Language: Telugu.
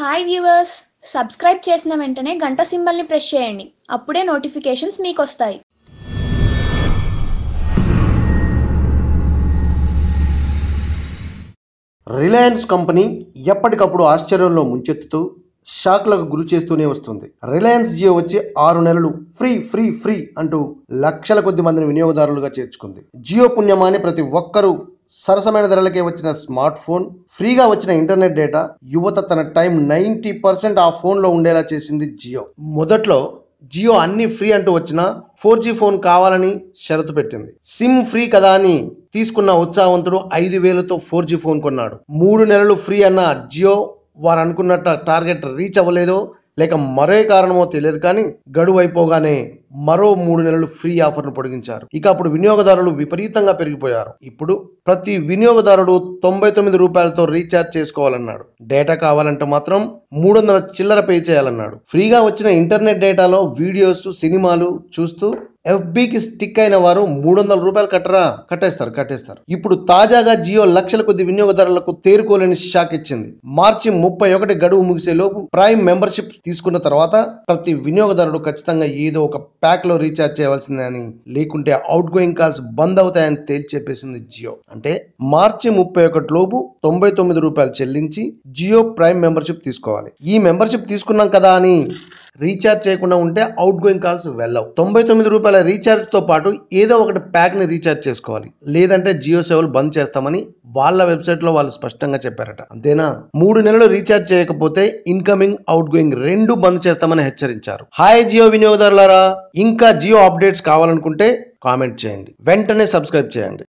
హాయ్ వ్యూవర్స్, సబ్స్క్రైబ్ చేసిన వెంటనే గంట సింబల్ని ప్రెస్ చేయండి. అప్పుడే నోటిఫికేషన్స్ మీకు వస్తాయి. రిలయన్స్ కంపెనీ ఎప్పటికప్పుడు ఆశ్చర్యంలో ముంచెత్తుతూ షాక్లకు గురి చేస్తూనే వస్తుంది. రిలయన్స్ జియో వచ్చి 6 నెలలు ఫ్రీ ఫ్రీ ఫ్రీ అంటూ లక్షల కొద్ది మందిని వినియోగదారులుగా చేర్చుకుంది. జియో పుణ్యమాని ప్రతి ఒక్కరూ సరసమైన ధరలకే వచ్చిన స్మార్ట్ ఫోన్, ఫ్రీగా వచ్చిన ఇంటర్నెట్ డేటా, యువత తన టైం 90% ఆ ఫోన్లో ఉండేలా చేసింది జియో. మొదట్లో జియో అన్ని ఫ్రీ అంటూ వచ్చినా 4G ఫోన్ కావాలని షరతు పెట్టింది. సిమ్ ఫ్రీ కదా అని తీసుకున్న ఉత్సాహవంతుడు 5,000తో 4G ఫోన్ కొన్నాడు. 3 నెలలు ఫ్రీ అన్న జియో వారు అనుకున్నట్టు టార్గెట్ రీచ్ అవ్వలేదో లేక మరే కారణమో తెలియదు, కానీ గడువు అయిపోగానే మరో 3 నెలలు ఫ్రీ ఆఫర్ను పొడిగించారు. ఇక అప్పుడు వినియోగదారులు విపరీతంగా పెరిగిపోయారు. ఇప్పుడు ప్రతి వినియోగదారుడు 99 రూపాయలతో రీఛార్జ్ చేసుకోవాలన్నాడు. డేటా కావాలంటే మాత్రం 300 చిల్లర పే చేయాలన్నాడు. ఫ్రీగా వచ్చిన ఇంటర్నెట్ డేటాలో వీడియోస్, సినిమాలు చూస్తూ FBకి స్టిక్ అయిన వారు 300 రూపాయలు కట్టేస్తారు. ఇప్పుడు తాజాగా జియో లక్షల కొద్ది వినియోగదారులకు తేరుకోలేని షాక్ ఇచ్చింది. మార్చి 31 గడువు ముగిసే లోపు ప్రైమ్ మెంబర్షిప్ తీసుకున్న తర్వాత ప్రతి వినియోగదారుడు ఖచ్చితంగా ఏదో ఒక ప్యాక్ లో రీఛార్జ్ చేయవలసిందే అని, లేకుంటే అవుట్ గోయింగ్ కాల్స్ బంద్ అవుతాయని తేల్చి చెప్పేసింది జియో. అంటే మార్చి 31 లోపు 99 రూపాయలు చెల్లించి జియో ప్రైమ్ మెంబర్షిప్ తీసుకోవాలి. ఈ మెంబర్షిప్ తీసుకున్నాం కదా అని రీఛార్జ్ చేయకుండా ఉంటే అవుట్ గోయింగ్ కాల్స్ వెళ్ళవు. 99 రూపాయల రీఛార్జ్ తో పాటు ఏదో ఒకటి ప్యాక్ ని రీఛార్జ్ చేసుకోవాలి, లేదంటే జియో సేవలు బంద్ చేస్తామని వాళ్ళ వెబ్సైట్ లో వాళ్ళు స్పష్టంగా చెప్పారట. అంతేనా, 3 నెలలు రీఛార్జ్ చేయకపోతే ఇన్కమింగ్, అవుట్ గోయింగ్ రెండు బంద్ చేస్తామని హెచ్చరించారు. హాయ్ జియో వినియోగదారులారా, ఇంకా జియో అప్డేట్స్ కావాలనుకుంటే కామెంట్ చేయండి, వెంటనే సబ్స్క్రైబ్ చేయండి.